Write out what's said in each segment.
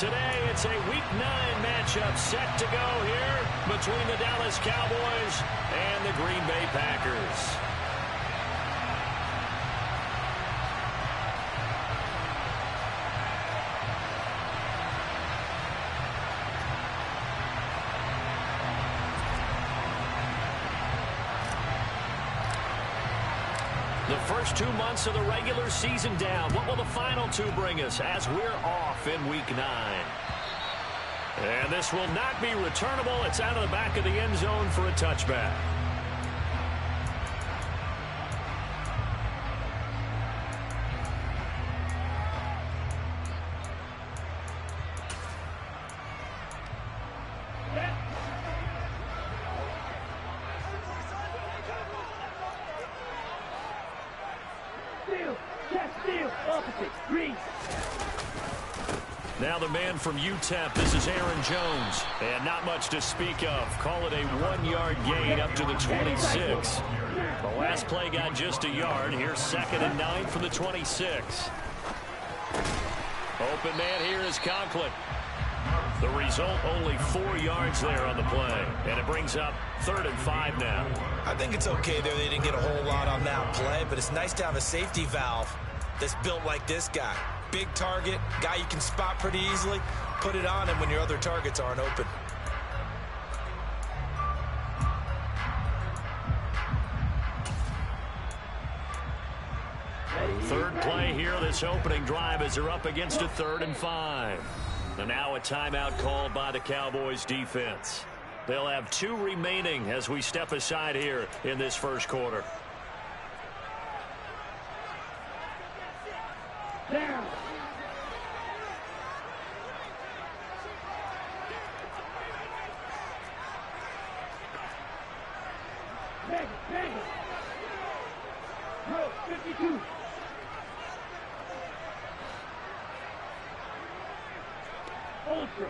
Today, it's a Week 9 matchup set to go here between the Dallas Cowboys and the Green Bay Packers. The first 2 months of the regular season down. What will the final 2 bring us as we're off in Week 9? And this will not be returnable. It's out of the back of the end zone for a touchback. Now the man from UTEP, this is Aaron Jones. And not much to speak of. Call it a 1-yard gain up to the 26. The last play got just a yard. Here's 2nd and 9 from the 26. Open man here is Conklin. The result, only 4 yards there on the play. And it brings up 3rd and 5 now. I think it's okay there. They didn't get a whole lot on that play, but it's nice to have a safety valve that's built like this guy. Big target, guy you can spot pretty easily. Put it on him when your other targets aren't open. Third play here, this opening drive as they're up against a 3rd and 5. And now a timeout called by the Cowboys defense. They'll have 2 remaining as we step aside here in this first quarter. Down. Bang it. No, 52. Ultra.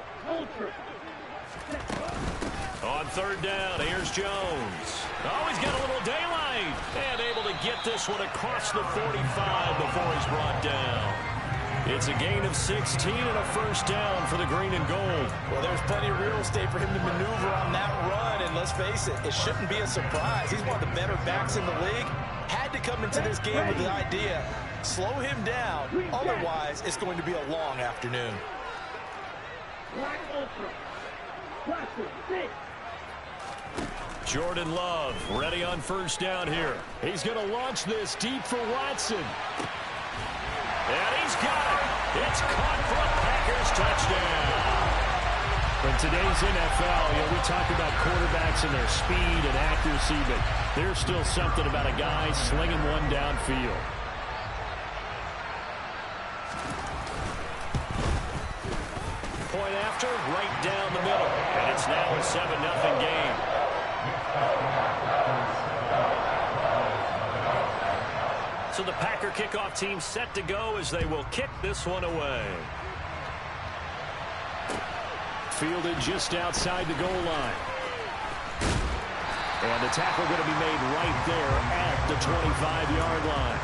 On 3rd down, here's Jones. Oh, he's got a little daylight. And able to get this one across the 45 before he's brought down. It's a gain of 16 and a first down for the green and gold. Well, there's plenty of real estate for him to maneuver on that run. And let's face it, it shouldn't be a surprise. He's one of the better backs in the league. Had to come into this game with the idea, slow him down. Otherwise, it's going to be a long afternoon. Black Ultra. Blaster, 6. Jordan Love ready on first down here. He's going to launch this deep for Watson. And he's got it. It's caught for a Packers touchdown. In today's NFL, we talk about quarterbacks and their speed and accuracy, but there's still something about a guy slinging one downfield. Point after, right down the middle. And it's now a 7-0 game. So the Packer kickoff team set to go as they will kick this one away. Fielded just outside the goal line. And the tackle going to be made right there at the 25-yard line.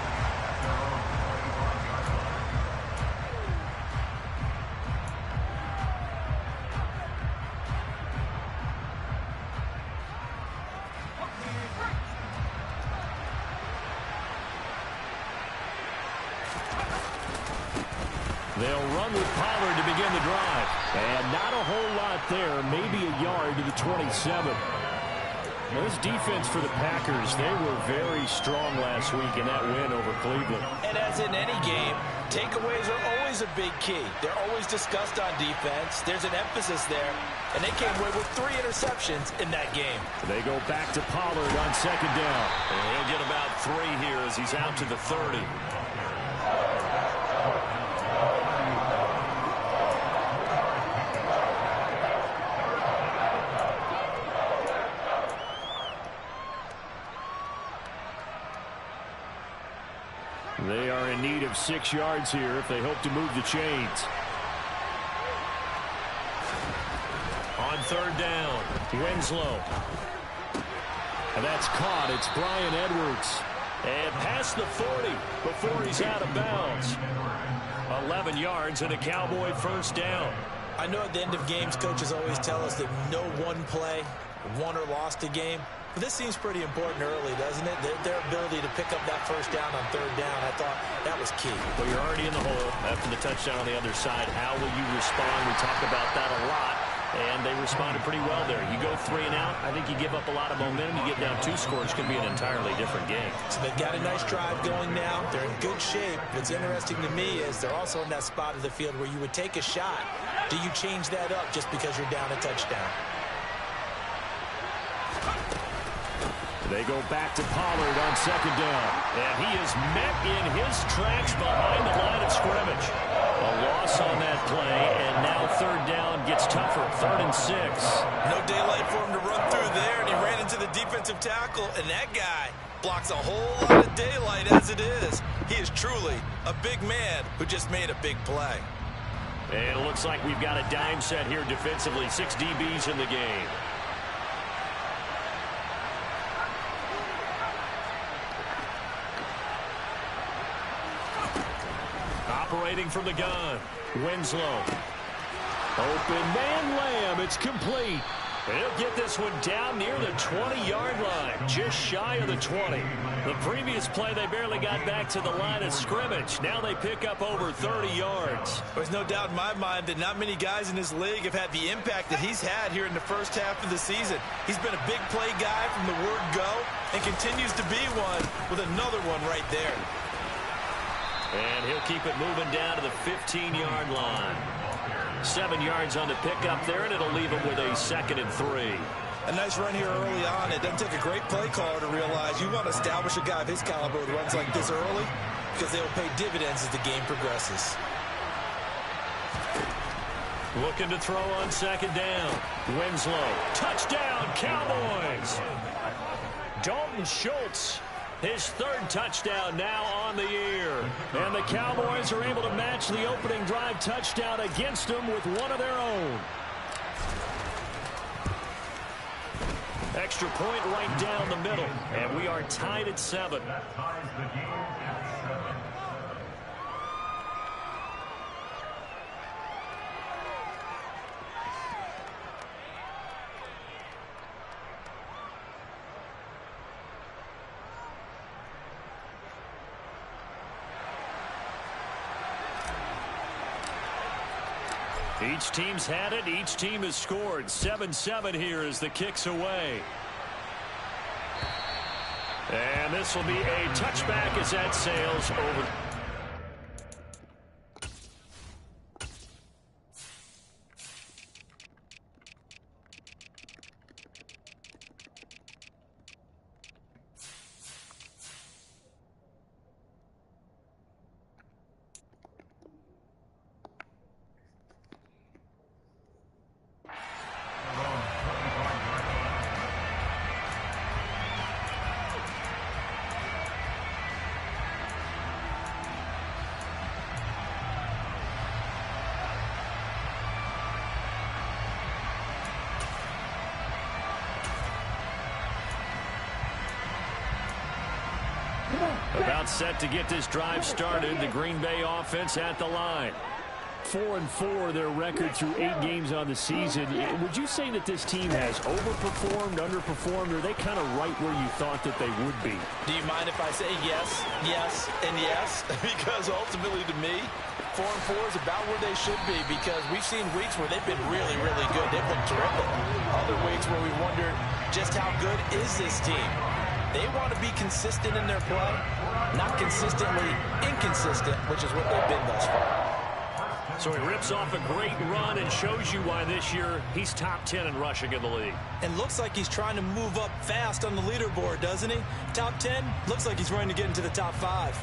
They'll run with Pollard to begin the drive. And not a whole lot there, maybe a yard to the 27. This defense for the Packers, they were very strong last week in that win over Cleveland. And as in any game, takeaways are always a big key. They're always discussed on defense. There's an emphasis there. And they came away with 3 interceptions in that game. They go back to Pollard on second down. And he'll get about 3 here as he's out to the 30. They are in need of 6 yards here if they hope to move the chains. On third down, Winslow. And that's caught. It's Bryan Edwards. And past the 40 before he's out of bounds. 11 yards and a Cowboy first down. I know at the end of games, coaches always tell us that no one play won or lost a game. But this seems pretty important early, doesn't it? Their ability to pick up that first down on third down, I thought that was key. Well, you're already in the hole after the touchdown on the other side. How will you respond? We talk about that a lot, and they responded pretty well there. You go 3 and out, I think you give up a lot of momentum. You get down 2 scores, could be an entirely different game. So they've got a nice drive going now. They're in good shape. What's interesting to me is they're also in that spot of the field where you would take a shot. Do you change that up just because you're down a touchdown? They go back to Pollard on second down. And he is met in his tracks behind the line of scrimmage. A loss on that play, and now third down gets tougher. 3rd and 6. No daylight for him to run through there, and he ran into the defensive tackle, and that guy blocks a whole lot of daylight as it is. He is truly a big man who just made a big play. And it looks like we've got a dime set here defensively. 6 DBs in the game. Operating from the gun, Winslow. Open man, Lamb. It's complete. He'll get this one down near the 20-yard line, just shy of the 20. The previous play, they barely got back to the line of scrimmage. Now they pick up over 30 yards. There's no doubt in my mind that not many guys in this league have had the impact that he's had here in the first half of the season. He's been a big play guy from the word go and continues to be one with another one right there. And he'll keep it moving down to the 15-yard line. 7 yards on the pickup there, and it'll leave him with a 2nd and 3. A nice run here early on. It doesn't take a great play caller to realize you want to establish a guy of his caliber with runs like this early because they will pay dividends as the game progresses. Looking to throw on second down. Winslow. Touchdown, Cowboys! Dalton Schultz. His 3rd touchdown now on the year. And the Cowboys are able to match the opening drive touchdown against them with one of their own. Extra point right down the middle. And we are tied at 7. Each team's had it. Each team has scored. 7-7 here as the kick's away. And this will be a touchback as that sails over. About set to get this drive started. The Green Bay offense at the line. 4-4 their record through 8 games on the season. Would you say that this team has overperformed, underperformed, or are they kind of right where you thought that they would be? Do you mind if I say yes, yes, and yes? Because ultimately to me, 4-4 is about where they should be because we've seen weeks where they've been really, really good. They've looked terrific. Other weeks where we wondered just how good is this team? They want to be consistent in their play, not consistently inconsistent, which is what they've been thus far. So he rips off a great run and shows you why this year he's top 10 in rushing in the league. And looks like he's trying to move up fast on the leaderboard, doesn't he? Top 10, looks like he's running to get into the top 5.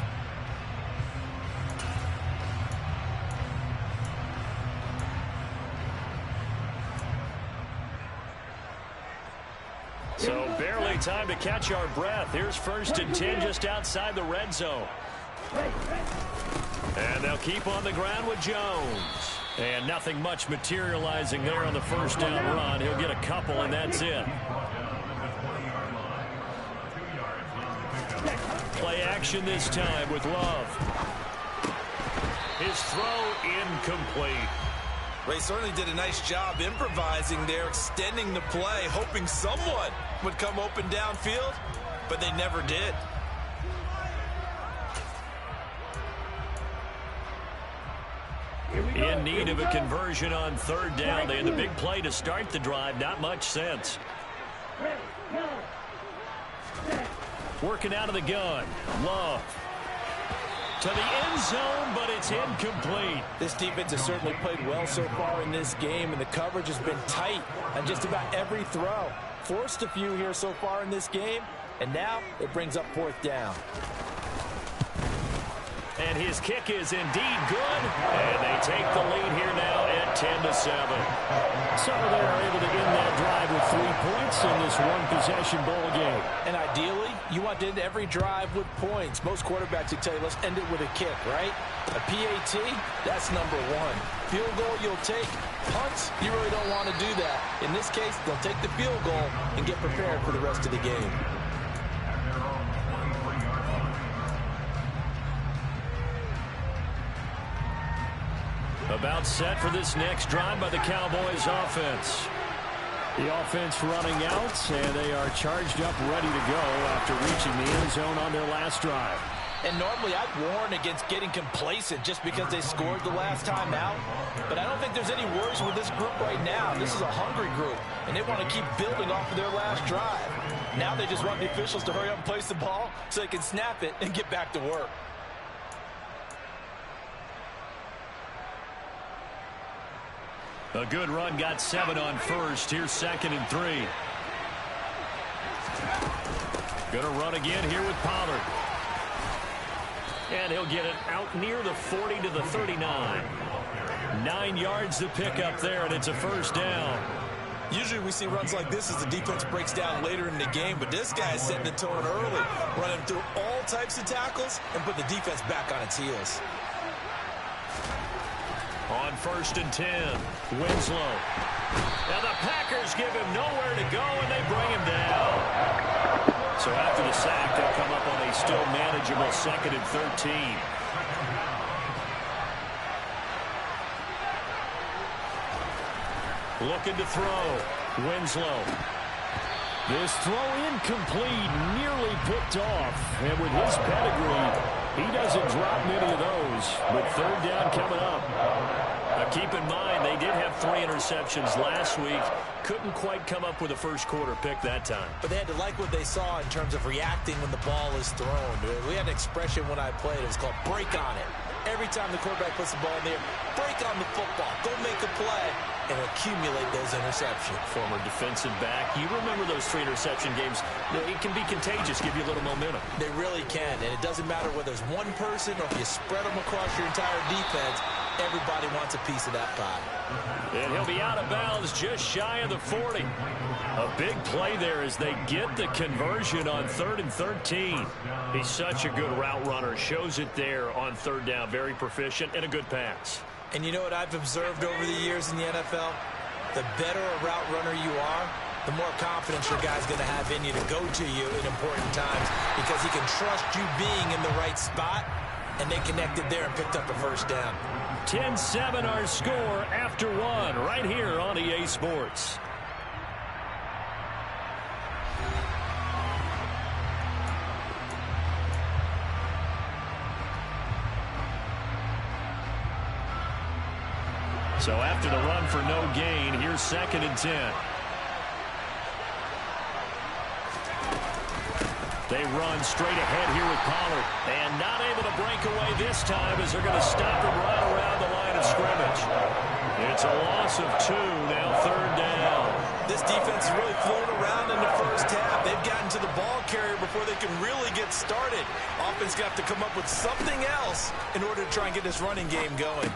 So barely time to catch our breath. Here's 1st and 10 just outside the red zone. And they'll keep on the ground with Jones. And nothing much materializing there on the first down run. He'll get a couple, and that's it. Play action this time with Love. His throw incomplete. They certainly did a nice job improvising there, extending the play, hoping someone would come open downfield, but they never did. In need of a conversion on third down. They had the big play to start the drive. Not much sense. Working out of the gun. Love. To the end zone, but it's incomplete. This defense has certainly played well so far in this game, and the coverage has been tight on just about every throw. Forced a few here so far in this game, and now it brings up fourth down. And his kick is indeed good. And they take the lead here now at 10-7. So they are able to end that drive with 3 points in this one-possession ball game. And ideally, you want to end every drive with points. Most quarterbacks would tell you, let's end it with a kick, right? A PAT, that's number one. Field goal, you'll take. Punts, you really don't want to do that. In this case, they'll take the field goal and get prepared for the rest of the game. About set for this next drive by the Cowboys offense. The offense running out, and they are charged up, ready to go after reaching the end zone on their last drive. And normally I'd warn against getting complacent just because they scored the last time out. But I don't think there's any worries with this group right now. This is a hungry group, and they want to keep building off of their last drive. Now they just want the officials to hurry up and place the ball so they can snap it and get back to work. A good run, got 7 on first. Here's 2nd and 3. Gonna run again here with Pollard. And he'll get it out near the 40 to the 39. 9 yards to pick up there, and it's a first down. Usually we see runs like this as the defense breaks down later in the game, but this guy is setting the tone early, running through all types of tackles and put the defense back on its heels. On 1st and 10, Winslow. Now the Packers give him nowhere to go, and they bring him down. So after the sack, they'll come up on a still manageable 2nd and 13. Looking to throw. Winslow. This throw incomplete, nearly picked off. And with his pedigree, he doesn't drop many of those. But third down coming up. Now keep in mind, they did have 3 interceptions last week. Couldn't quite come up with a first quarter pick that time. But they had to like what they saw in terms of reacting when the ball is thrown. We had an expression when I played. It was called break on it. Every time the quarterback puts the ball in there, break on the football. Go make a play and accumulate those interceptions. Former defensive back. You remember those 3 interception games. It can be contagious, give you a little momentum. They really can, and it doesn't matter whether it's one person or if you spread them across your entire defense. Everybody wants a piece of that pie. And he'll be out of bounds just shy of the 40. A big play there as they get the conversion on 3rd and 13. He's such a good route runner. Shows it there on 3rd down. Very proficient and a good pass. And you know what I've observed over the years in the NFL? The better a route runner you are, the more confidence your guy's going to have in you to go to you in important times because he can trust you being in the right spot, and they connected there and picked up a first down. 10-7 our score after 1 right here on EA Sports. So after the run for no gain, here's 2nd and 10. They run straight ahead here with Pollard. And not able to break away this time as they're going to stop him right around the line of scrimmage. It's a loss of 2, now 3rd down. This defense is really flown around in the first half. They've gotten to the ball carrier before they can really get started. Offense got to come up with something else in order to try and get this running game going.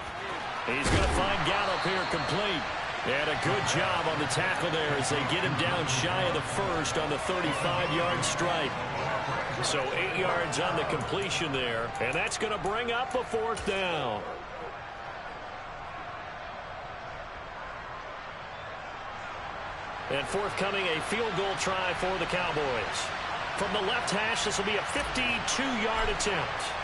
He's going to find Gallup here complete. And a good job on the tackle there as they get him down shy of the first on the 35-yard strike. So 8 yards on the completion there. And that's going to bring up a 4th down. And forthcoming, a field goal try for the Cowboys. From the left hash, this will be a 52-yard attempt.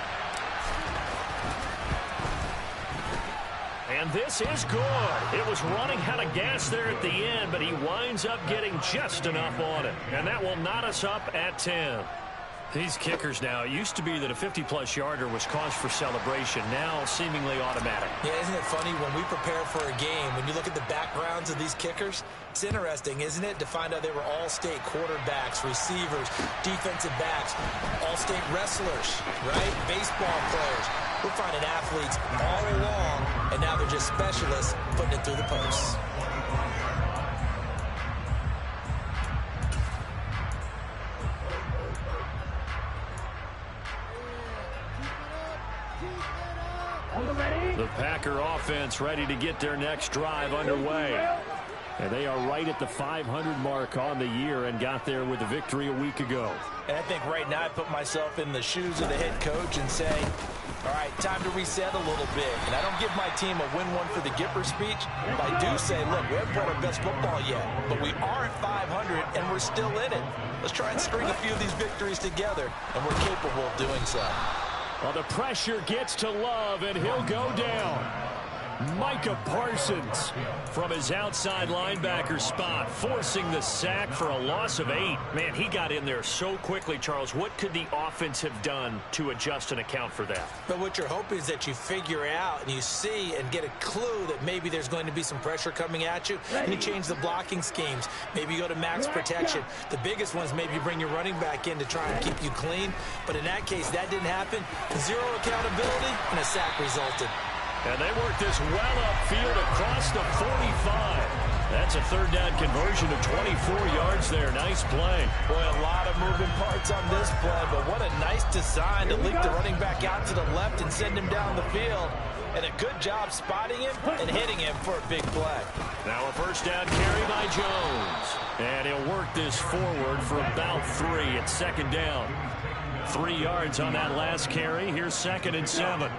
And And this is good. It was running out of gas there at the end, but he winds up getting just enough on it. And that will knot us up at 10. These kickers now, it used to be that a 50-plus yarder was cause for celebration. Now seemingly automatic. Yeah, isn't it funny when we prepare for a game, when you look at the backgrounds of these kickers, it's interesting, isn't it, to find out they were all-state quarterbacks, receivers, defensive backs, all-state wrestlers, right? Baseball players. We're finding athletes all along, and now they're just specialists putting it through the posts. The Packer offense ready to get their next drive underway. And they are right at the 500 mark on the year and got there with the victory a week ago. And I think right now I put myself in the shoes of the head coach and say, all right, time to reset a little bit. And I don't give my team a win one for the Gipper speech, but I do say, look, we haven't played our best football yet, but we are at 500 and we're still in it. Let's try and string a few of these victories together, and we're capable of doing so. Well, the pressure gets to Love, and he'll go down. Micah Parsons from his outside linebacker spot, forcing the sack for a loss of 8. Man, he got in there so quickly, Charles. What could the offense have done to adjust and account for that? But what you're hoping is that you figure out and you see and get a clue that maybe there's going to be some pressure coming at you, and you change the blocking schemes. Maybe you go to max protection. The biggest one is maybe you bring your running back in to try and keep you clean. But in that case, that didn't happen. Zero accountability, and a sack resulted. And they work this well upfield across the 45. That's a third down conversion of 24 yards there. Nice play. Boy, a lot of moving parts on this play, but what a nice design to leak the running back out to the left and send him down the field. And a good job spotting him and hitting him for a big play. Now a first down carry by Jones. And he'll work this forward for about 3 at second down. 3 yards on that last carry. Here's 2nd and 7.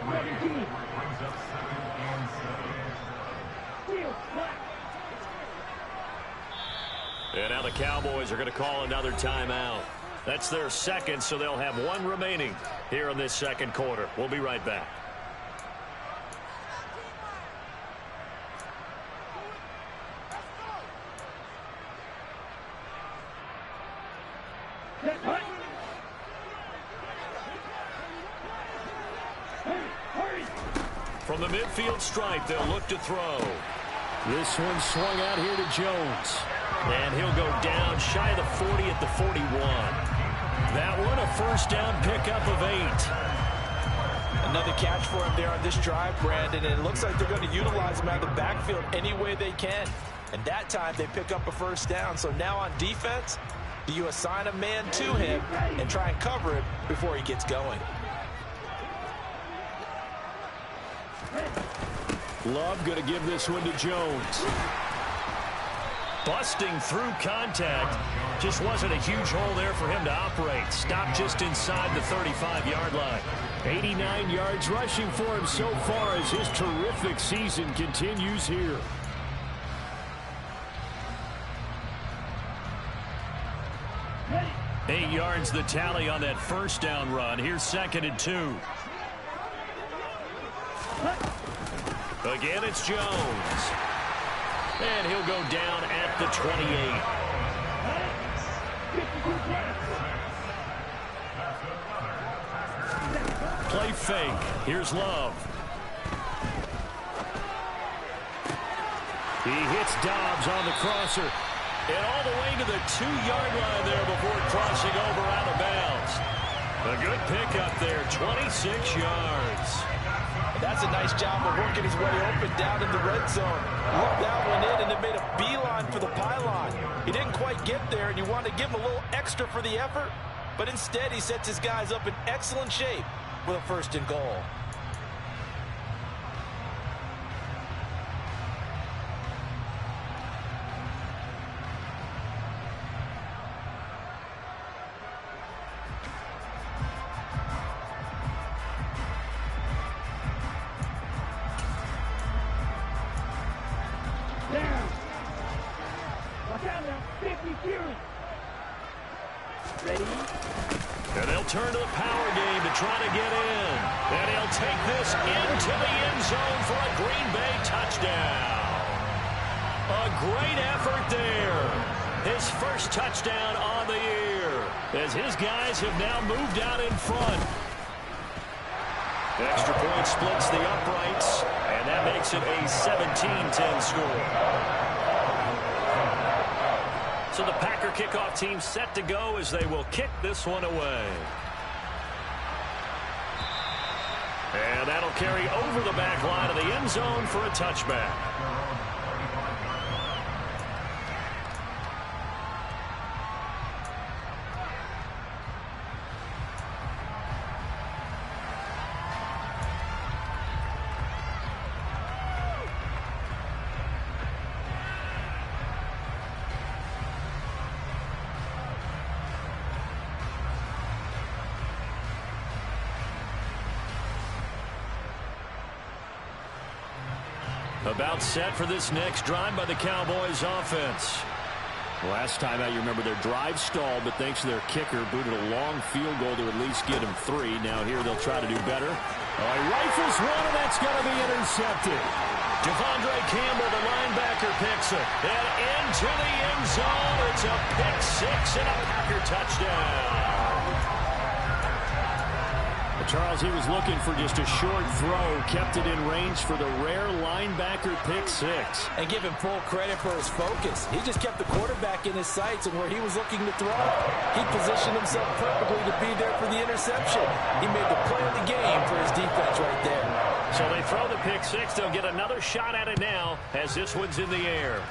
And now the Cowboys are going to call another timeout. That's their second, so they'll have 1 remaining here in this second quarter. We'll be right back. From the midfield stripe, they'll look to throw. This one swung out here to Jones. And he'll go down shy of the 40 at the 41. That one a first down pickup of 8. Another catch for him there on this drive, Brandon. And it looks like they're going to utilize him out of the backfield any way they can. And that time they pick up a first down. So now on defense, do you assign a man to him and try and cover him before he gets going? Love going to give this one to Jones. Busting through contact. Just wasn't a huge hole there for him to operate. Stopped just inside the 35-yard line. 89 yards rushing for him so far as his terrific season continues here. Eight yards the tally on that first down run. Here's 2nd and 2. Again, it's Jones. And he'll go down at the 28. Play fake. Here's Love. He hits Dobbs on the crosser. And all the way to the 2-yard line there before crossing over out of bounds. A good pickup there, 26 yards. That's a nice job of working his way open down in the red zone. Looked that one in and then made a beeline for the pylon. He didn't quite get there, and you want to give him a little extra for the effort, but instead he sets his guys up in excellent shape with a 1st and goal. And they'll turn to the power game to trying to get in. And he'll take this into the end zone for a Green Bay touchdown. A great effort there. His first touchdown on the year, as his guys have now moved out in front. Extra point splits the uprights, and that makes it a 17-10 score. So the Packer kickoff team set to go as they will kick this one away. And that'll carry over the back line of the end zone for a touchback. About set for this next drive by the Cowboys offense. Last time out, you remember their drive stalled, but thanks to their kicker, booted a long field goal to at least get him 3. Now here they'll try to do better. He rifles one, and that's going to be intercepted. Devondre Campbell, the linebacker, picks it. And into the end zone. It's a pick 6 and a Packer touchdown. Charles, he was looking for just a short throw, kept it in range for the rare linebacker pick 6. And give him full credit for his focus. He just kept the quarterback in his sights, and where he was looking to throw, he positioned himself perfectly to be there for the interception. He made the play of the game for his defense right there. So they throw the pick 6. They'll get another shot at it now as this one's in the air.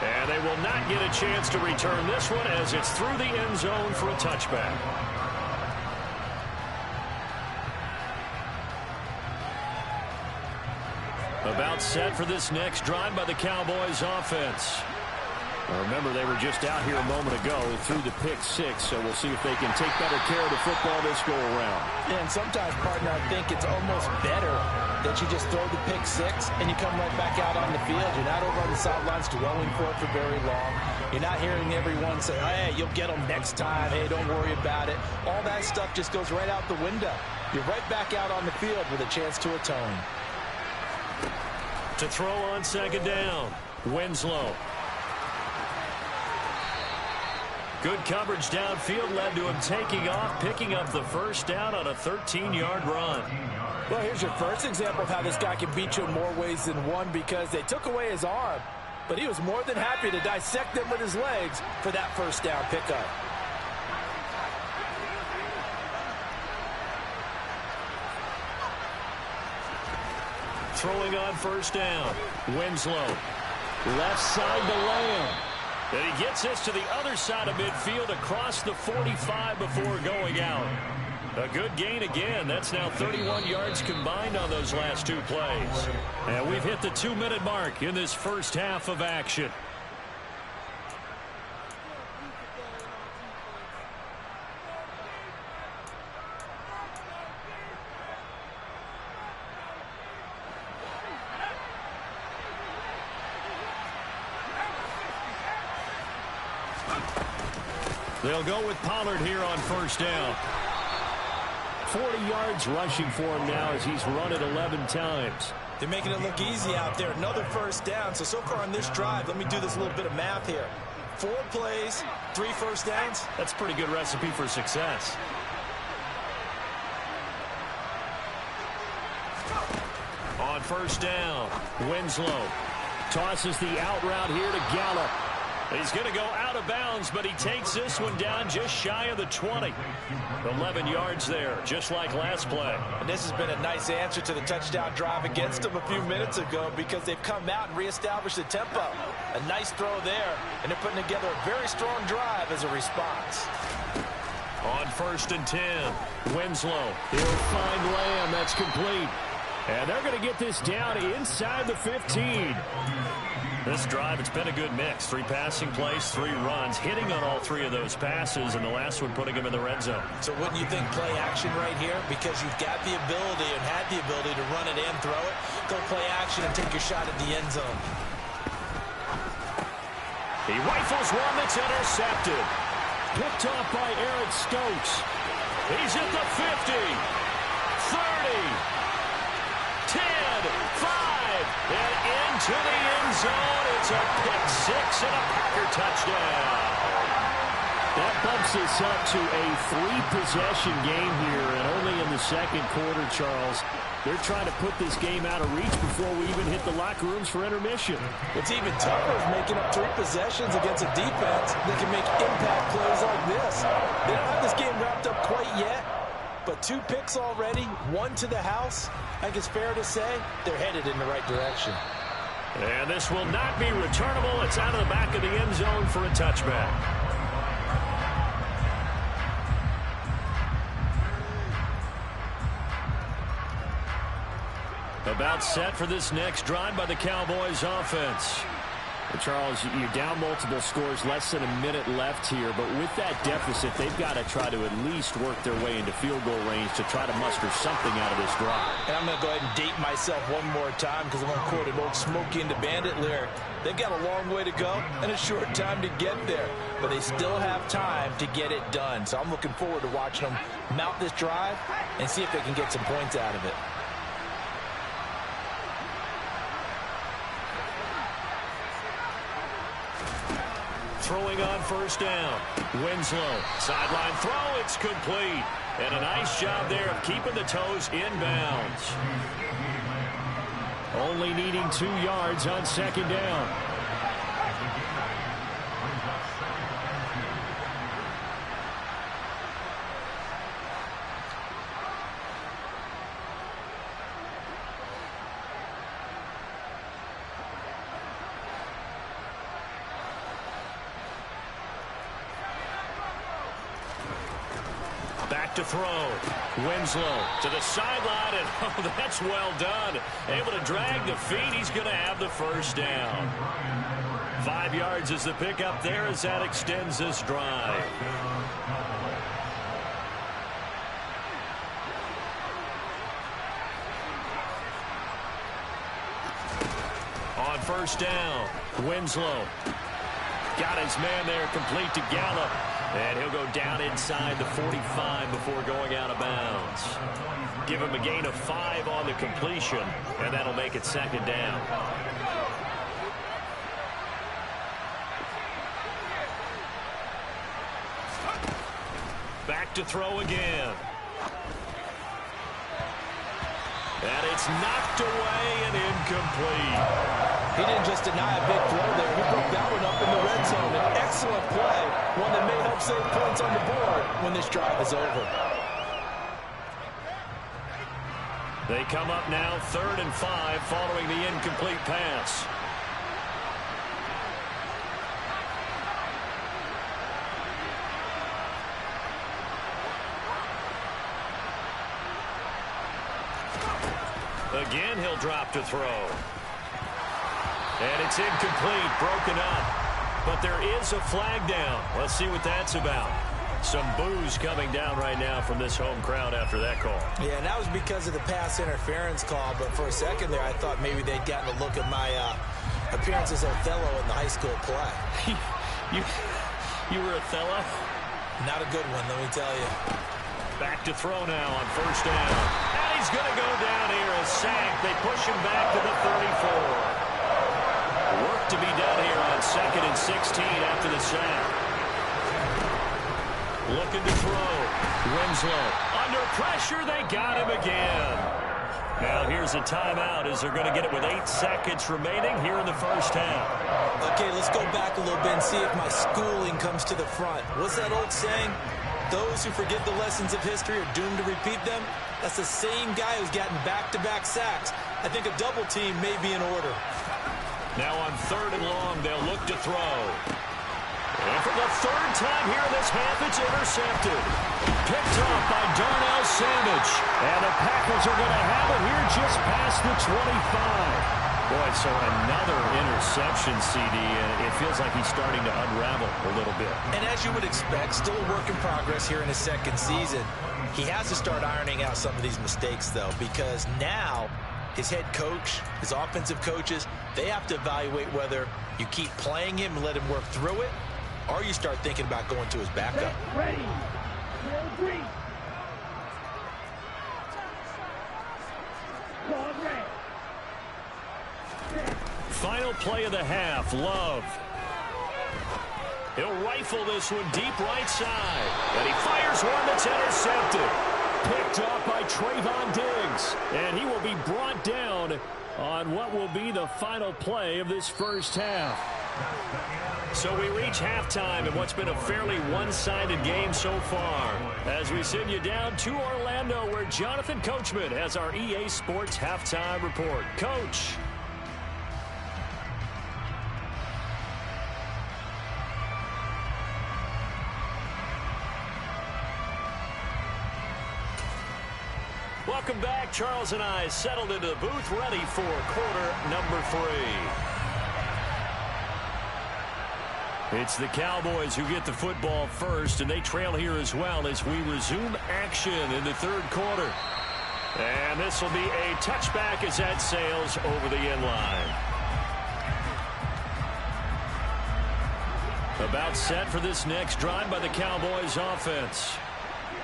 And they will not get a chance to return this one as it's through the end zone for a touchback. About set for this next drive by the Cowboys offense. Remember, they were just out here a moment ago through the pick 6, so we'll see if they can take better care of the football this go around. Yeah, and sometimes, partner, I think it's almost better that you just throw the pick 6 and you come right back out on the field. You're not over on the sidelines dwelling for it for very long. You're not hearing everyone say, hey, you'll get them next time. Hey, don't worry about it. All that stuff just goes right out the window. You're right back out on the field with a chance to atone. To throw on second down, Winslow. Good coverage downfield led to him taking off, picking up the first down on a 13-yard run. Well, here's your first example of how this guy can beat you in more ways than one, because they took away his arm, but he was more than happy to dissect them with his legs for that first down pickup. Throwing on first down, Winslow. Left side to Lamb. And he gets this to the other side of midfield across the 45 before going out. A good gain again. That's now 31 yards combined on those last 2 plays. And we've hit the 2-minute mark in this first half of action. They'll go with Pollard here on first down. 40 yards rushing for him now as he's run it 11 times. They're making it look easy out there. Another first down. So far on this drive, let me do this little bit of math here. 4 plays, 3 first downs. That's a pretty good recipe for success. On first down, Winslow tosses the out route here to Gallup. He's going to go out of bounds, but he takes this one down just shy of the 20. 11 yards there, just like last play. And this has been a nice answer to the touchdown drive against them a few minutes ago, because they've come out and reestablished the tempo. A nice throw there, and they're putting together a very strong drive as a response. On first and 10, Winslow. He'll find Lamb. That's complete. And they're going to get this down inside the 15. This drive, it's been a good mix. 3 passing plays, 3 runs, hitting on all 3 of those passes, and the last one putting them in the red zone. So wouldn't you think play action right here? Because you've got the ability and had the ability to run it and throw it. Go play action and take your shot at the end zone. He rifles one that's intercepted. picked off by Eric Stokes. He's at the 50, 30, 10, 5, and into the end zone. It's a pick six and a Packer touchdown. That bumps us up to a 3-possession game here, and only in the second quarter, Charles. They're trying to put this game out of reach before we even hit the locker rooms for intermission. It's even tougher making up 3 possessions against a defense that can make impact plays like this. They don't have this game wrapped up quite yet, but 2 picks already, 1 to the house. I think it's fair to say they're headed in the right direction. And this will not be returnable. It's out of the back of the end zone for a touchback. About set for this next drive by the Cowboys offense. And Charles, you're down multiple scores, less than a minute left here. But with that deficit, they've got to try to at least work their way into field goal range to try to muster something out of this drive. And I'm going to go ahead and date myself one more time because I'm going to quote an old Smokey and the Bandit lyric. They've got a long way to go and a short time to get there. But they still have time to get it done. So I'm looking forward to watching them mount this drive and see if they can get some points out of it. Throwing on first down. Winslow. Sideline throw. It's complete. And a nice job there of keeping the toes inbounds. Only needing 2 yards on second down. Back to throw. Winslow to the sideline, and oh, that's well done. Able to drag the feet. He's going to have the first down. 5 yards is the pickup there as that extends this drive. On first down, Winslow got his man there, complete to Gallup. And he'll go down inside the 45 before going out of bounds. Give him a gain of 5 on the completion, and that'll make it second down. Back to throw again. And it's knocked away and incomplete. He didn't just deny a big throw there. He broke that one up in the red zone. An excellent play, one that may help save points on the board when this drive is over. They come up now 3rd and 5 following the incomplete pass. Again, he'll drop to throw. And it's incomplete, broken up. But there is a flag down. Let's see what that's about. Some boos coming down right now from this home crowd after that call. Yeah, and that was because of the pass interference call. But for a second there, I thought maybe they'd gotten a look at my appearance as Othello in the high school play. You were Othello? Not a good one, let me tell you. Back to throw now on first down. And he's going to go down here, a sack. They push him back to the 34. Work to be done here on 2nd and 16 after the sack. Looking to throw. Winslow. Under pressure, they got him again. Now here's a timeout as they're going to get it with 8 seconds remaining here in the first half. Okay, let's go back a little bit and see if my schooling comes to the front. What's that old saying? Those who forget the lessons of history are doomed to repeat them. That's the same guy who's gotten back-to-back sacks. I think a double team may be in order. Now on 3rd and long, they'll look to throw. And for the 3rd time here in this half, it's intercepted. Picked off by Darnell Savage. And the Packers are going to have it here just past the 25. Boy, so another interception, CD, and it feels like he's starting to unravel a little bit. And as you would expect, still a work in progress here in his 2nd season. He has to start ironing out some of these mistakes, though, because now his head coach, his offensive coaches, they have to evaluate whether you keep playing him and let him work through it, or you start thinking about going to his backup. Ready. Drill green. Call red. Final play of the half, Love. He'll rifle this one deep right side. And he fires one that's intercepted. Picked off by Trayvon Diggs. And he will be brought down on what will be the final play of this first half. So we reach halftime in what's been a fairly one-sided game so far. As we send you down to Orlando, where Jonathan Coachman has our EA Sports Halftime Report. Coach. Welcome back. Charles and I settled into the booth, ready for quarter number 3. It's the Cowboys who get the football first, and they trail here as well as we resume action in the third quarter. And this will be a touchback as that sails over the end line. About set for this next drive by the Cowboys offense.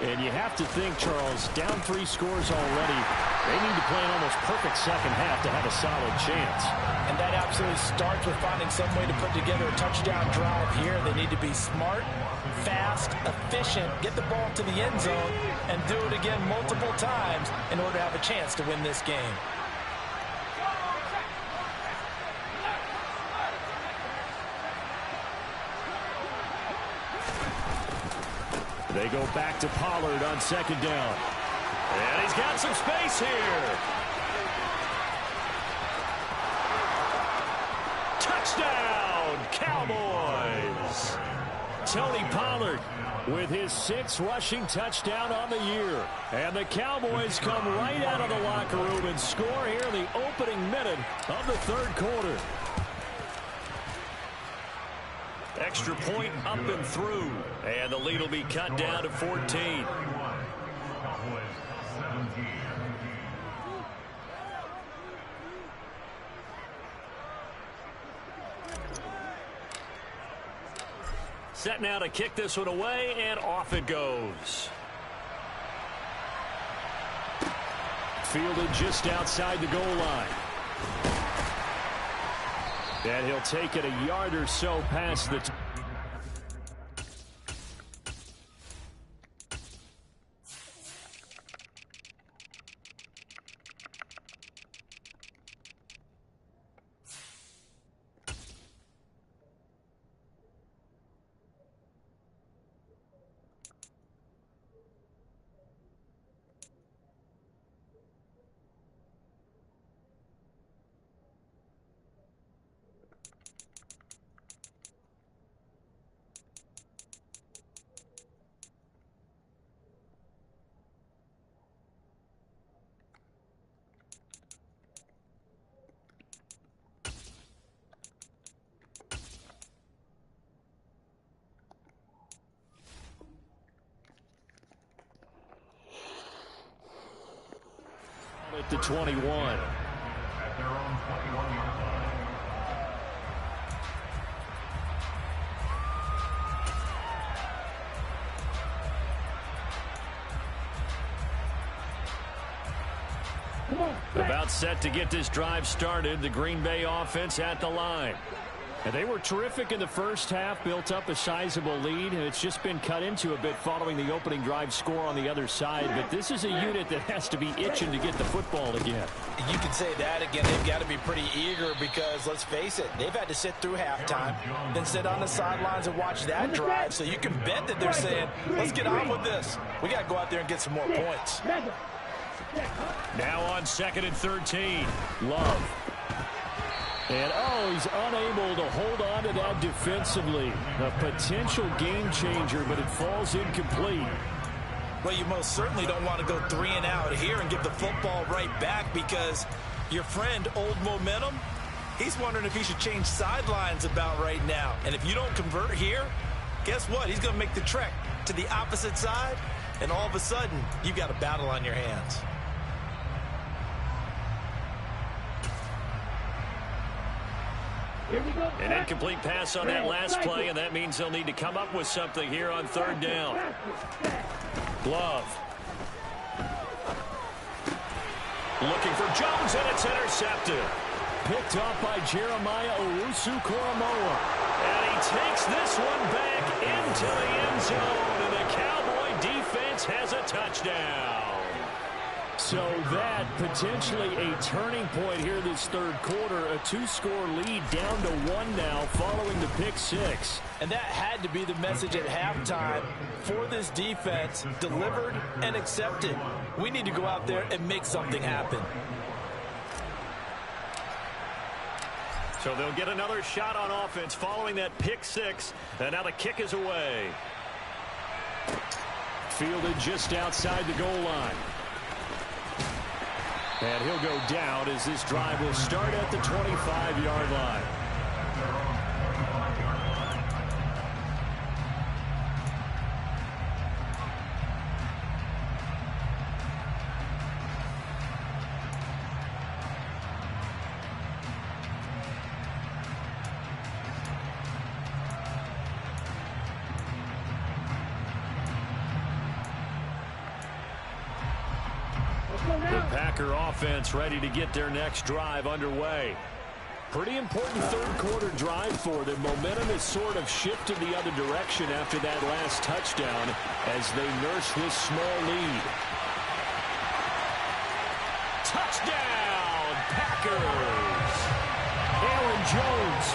And you have to think, Charles, down 3 scores already. They need to play an almost perfect second half to have a solid chance. And that absolutely starts with finding some way to put together a touchdown drive here. They need to be smart, fast, efficient, get the ball to the end zone, and do it again multiple times in order to have a chance to win this game. They go back to Pollard on second down. And he's got some space here. Touchdown, Cowboys. Tony Pollard with his 6th rushing touchdown on the year. And the Cowboys come right out of the locker room and score here in the opening minute of the third quarter. Extra point up and through. And the lead will be cut down to 14. Set now to kick this one away, and off it goes. Fielded just outside the goal line. And he'll take it a yard or so past the... At the 21. At their own 21-yard line. About set to get this drive started. The Green Bay offense at the line. And they were terrific in the first half, built up a sizable lead, and it's just been cut into a bit following the opening drive score on the other side. But this is a unit that has to be itching to get the football again. You can say that again. They've got to be pretty eager because, let's face it, they've had to sit through halftime, then sit on the sidelines and watch that drive. So you can bet that they're saying, let's get on with this. We got to go out there and get some more points. Now on 2nd and 13, Love. And, he's unable to hold on to that defensively. A potential game changer, but it falls incomplete. Well, you most certainly don't want to go 3 and out here and give the football right back because your friend, Old Momentum, he's wondering if he should change sidelines about right now. And if you don't convert here, guess what? He's going to make the trek to the opposite side, and all of a sudden, you've got a battle on your hands. Here we go. An incomplete pass on that last play, and that means they'll need to come up with something here on third down. Love. Looking for Jones, and it's intercepted. Picked off by Jeremiah Owusu-Koramoah. And he takes this one back into the end zone, and the Cowboy defense has a touchdown. So that potentially a turning point here this third quarter. A 2-score lead down to 1 now following the pick six. And that had to be the message at halftime for this defense. Delivered and accepted. We need to go out there and make something happen. So they'll get another shot on offense following that pick six. And now the kick is away. Fielded just outside the goal line. And he'll go down as this drive will start at the 25-yard line. The Packer offense ready to get their next drive underway. Pretty important third quarter drive for them. Momentum has sort of shifted the other direction after that last touchdown as they nurse this small lead. Touchdown, Packers! Aaron Jones,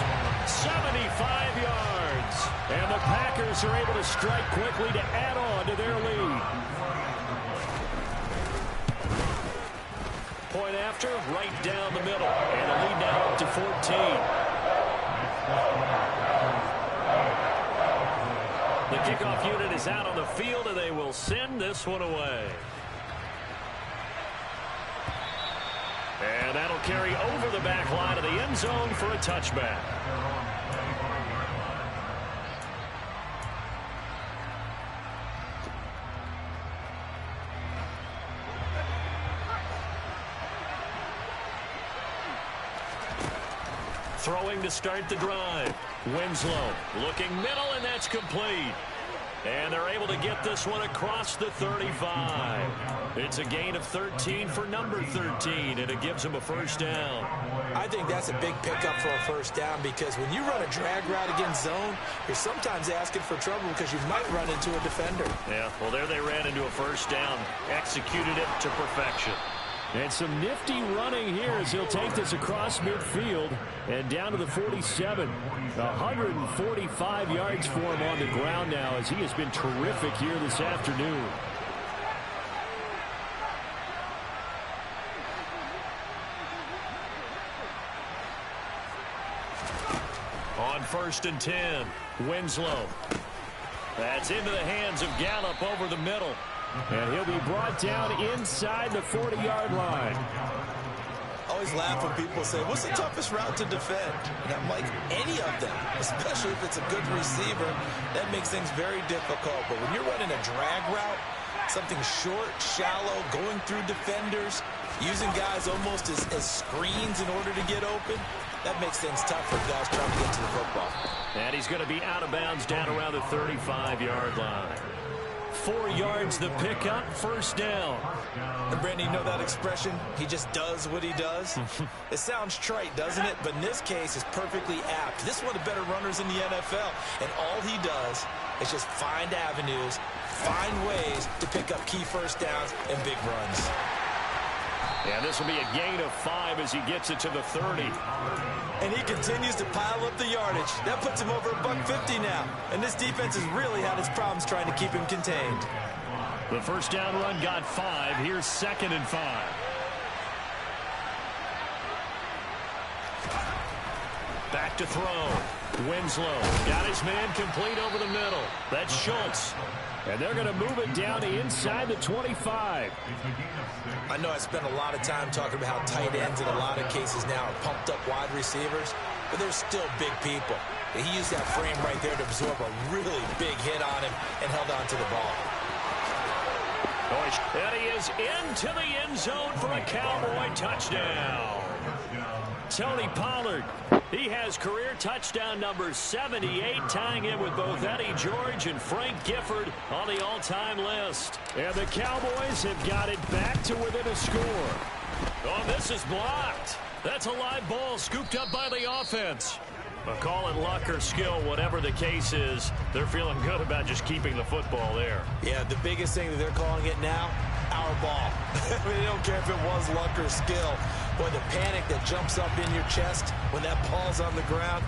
75 yards. And the Packers are able to strike quickly to add on to their lead. Point after, right down the middle. And a lead now up to 14. The kickoff unit is out on the field, and they will send this one away. And that'll carry over the back line of the end zone for a touchback. Throwing to start the drive. Winslow looking middle, and that's complete. And they're able to get this one across the 35. It's a gain of 13 for number 13, and it gives them a first down. I think that's a big pickup for a first down because when you run a drag route against zone, you're sometimes asking for trouble because you might run into a defender. Yeah, well, there they ran into a first down. Executed it to perfection. And some nifty running here as he'll take this across midfield and down to the 47. 145 yards for him on the ground now as he has been terrific here this afternoon. On 1st and 10, Winslow. That's into the hands of Gallup over the middle. And he'll be brought down inside the 40-yard line. I always laugh when people say, what's the toughest route to defend? And I'm like, any of them, especially if it's a good receiver, that makes things very difficult. But when you're running a drag route, something short, shallow, going through defenders, using guys almost as screens in order to get open, that makes things tough for guys trying to get to the football. And he's going to be out of bounds down around the 35-yard line. 4 yards the pickup, first down. And Brandon, you know that expression? He just does what he does? It sounds trite, doesn't it? But in this case, it's perfectly apt. This is one of the better runners in the NFL. And all he does is just find avenues, find ways to pick up key first downs and big runs. Yeah, this will be a gain of 5 as he gets it to the 30. And he continues to pile up the yardage. That puts him over $150 now. And this defense has really had its problems trying to keep him contained. The first down run got 5. Here's 2nd and 5. Back to throw. Winslow got his man complete over the middle. That's Schultz. And they're going to move it down to inside the 25. I know I spent a lot of time talking about how tight ends in a lot of cases now are pumped up wide receivers, but they're still big people. And he used that frame right there to absorb a really big hit on him and held on to the ball. And he is into the end zone for a Cowboy touchdown. Tony Pollard. He has career touchdown number 78, tying him with both Eddie George and Frank Gifford on the all-time list. And the Cowboys have got it back to within a score. Oh, this is blocked. That's a live ball scooped up by the offense. But call it luck or skill, whatever the case is, they're feeling good about just keeping the football there. Yeah, the biggest thing that they're calling it now, our ball. I mean, they don't care if it was luck or skill. Boy, the panic that jumps up in your chest when that ball's on the ground,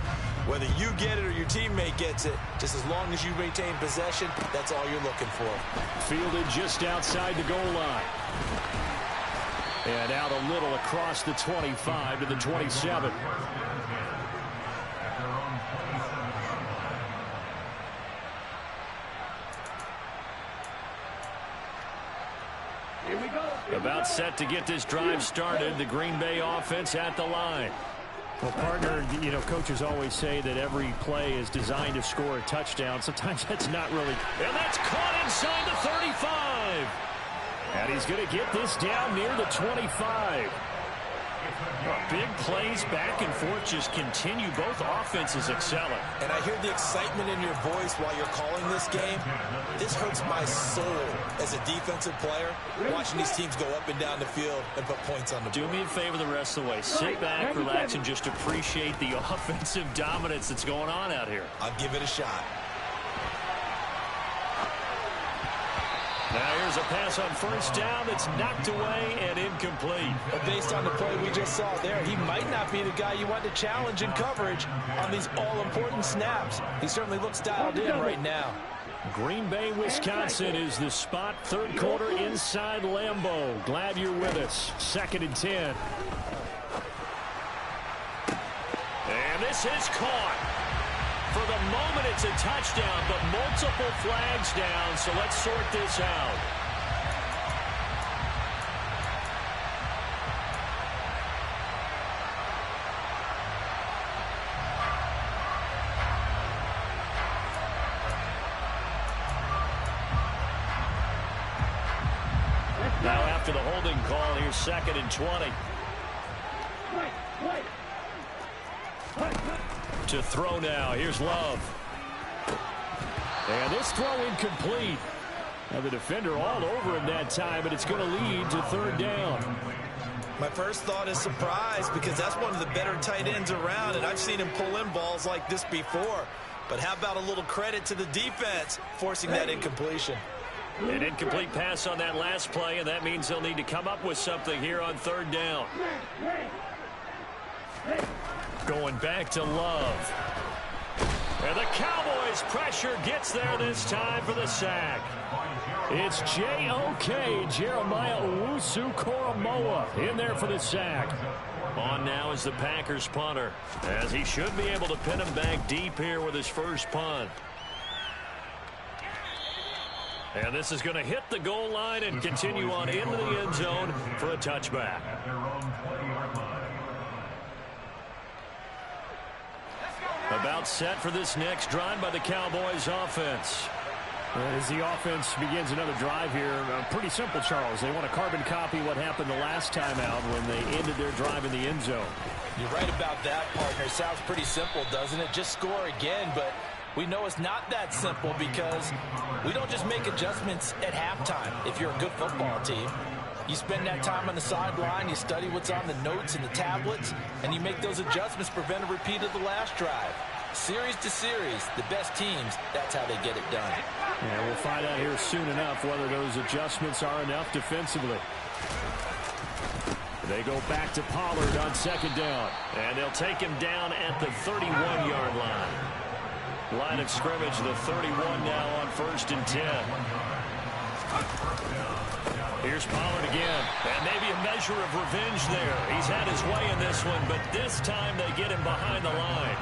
whether you get it or your teammate gets it, just as long as you maintain possession, that's all you're looking for. Fielded just outside the goal line. And out a little across the 25 to the 27. Here we go. About set to get this drive started. The Green Bay offense at the line. Well, partner, you know, coaches always say that every play is designed to score a touchdown. Sometimes that's not really. And that's caught inside the 35. And he's going to get this down near the 25. Big plays back and forth just continue. Both offenses excelling. And I hear the excitement in your voice while you're calling this game. This hurts my soul as a defensive player, watching these teams go up and down the field and put points on the board. Do me a favor the rest of the way. Sit back, relax, and just appreciate the offensive dominance that's going on out here. I'll give it a shot. Now here's a pass on first down that's knocked away and incomplete. But based on the play we just saw there, he might not be the guy you want to challenge in coverage on these all-important snaps. He certainly looks dialed in right now. Green Bay, Wisconsin is the spot. Third quarter inside Lambeau. Glad you're with us. 2nd and 10. And this is caught. For the moment, it's a touchdown, but multiple flags down, so let's sort this out. Now after the holding call, here's 2nd and 20. To throw now. Here's Love. And this throw incomplete. Now the defender all over him that time, but it's going to lead to 3rd down. My first thought is surprise, because that's one of the better tight ends around, and I've seen him pull in balls like this before. But how about a little credit to the defense forcing that incompletion? An incomplete pass on that last play, and that means they'll need to come up with something here on 3rd down. Going back to Love. And the Cowboys pressure gets there this time for the sack. It's J.O.K. Jeremiah Owusu-Koramoah in there for the sack. On now is the Packers punter, as he should be able to pin him back deep here with his first punt. And this is going to hit the goal line and continue on into the end zone for a touchback. About set for this next drive by the Cowboys offense. As the offense begins another drive here, pretty simple, Charles. They want to carbon copy what happened the last time out when they ended their drive in the end zone. You're right about that, partner. Sounds pretty simple, doesn't it? Just score again, but we know it's not that simple because we don't just make adjustments at halftime if you're a good football team. You spend that time on the sideline, you study what's on the notes and the tablets, and you make those adjustments to prevent a repeat of the last drive. Series to series, the best teams, that's how they get it done. Yeah, we'll find out here soon enough whether those adjustments are enough defensively. They go back to Pollard on 2nd down, and they'll take him down at the 31-yard line. Line of scrimmage, the 31 now on 1st and 10. Here's Pollard again, and maybe a measure of revenge there. He's had his way in this one, but this time they get him behind the line.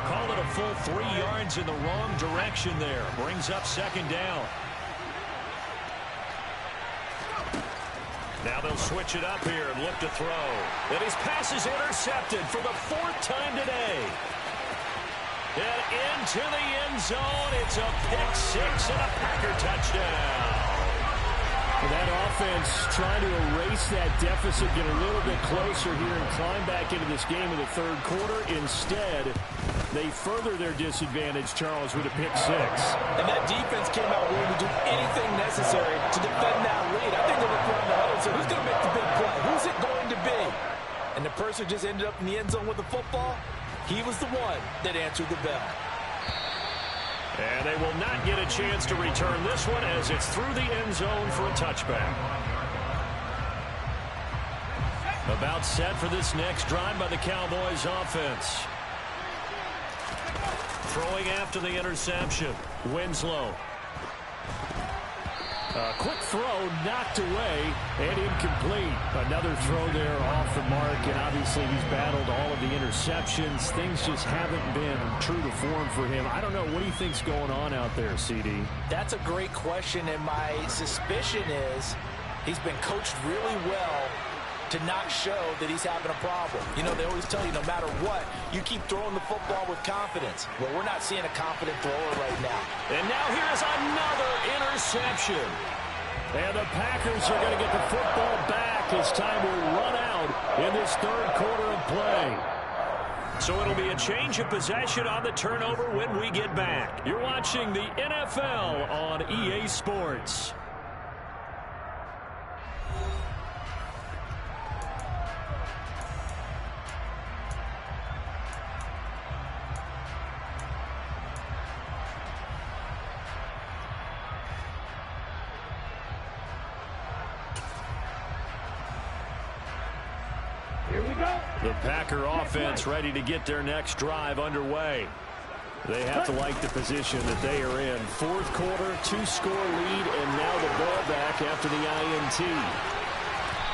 Call it a full 3 yards in the wrong direction there. Brings up 2nd down. Now they'll switch it up here and look to throw. And his pass is intercepted for the 4th time today. And into the end zone. It's a pick six and a Packer touchdown. That offense trying to erase that deficit, get a little bit closer here and climb back into this game in the third quarter. Instead, they further their disadvantage, Charles, with a pick six. And that defense came out willing to do anything necessary to defend that lead. I think they looked around the huddle and said, who's going to make the big play? Who's it going to be? And the person who just ended up in the end zone with the football, he was the one that answered the bell. And they will not get a chance to return this one as it's through the end zone for a touchback. About set for this next drive by the Cowboys offense. Throwing after the interception. Winslow. A quick throw knocked away and incomplete. Another throw there off the mark, and obviously he's battled all of the interceptions. Things just haven't been true to form for him. I don't know. What do you think's going on out there, CD? That's a great question, and my suspicion is he's been coached really well to not show that he's having a problem. You know, they always tell you no matter what, you keep throwing the football with confidence. Well, we're not seeing a confident thrower right now. And now here's another interception. And the Packers are going to get the football back as time will run out in this third quarter of play. So it'll be a change of possession on the turnover when we get back. You're watching the NFL on EA Sports. The Packer offense ready to get their next drive underway. They have to like the position that they are in. Fourth quarter, 2-score lead, and now the ball back after the INT.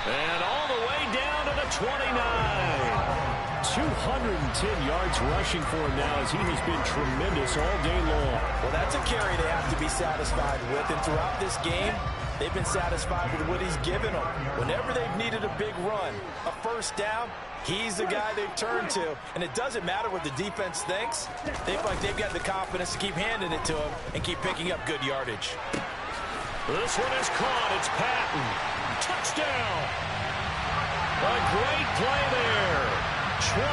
And all the way down to the 29. 210 yards rushing for him now as he has been tremendous all day long. Well, that's a carry they have to be satisfied with, and throughout this game, they've been satisfied with what he's given them. Whenever they've needed a big run, a first down, he's the guy they've turned to. And it doesn't matter what the defense thinks. They feel like they've got the confidence to keep handing it to him and keep picking up good yardage. This one is caught. It's Patton. Touchdown. A great play there. 29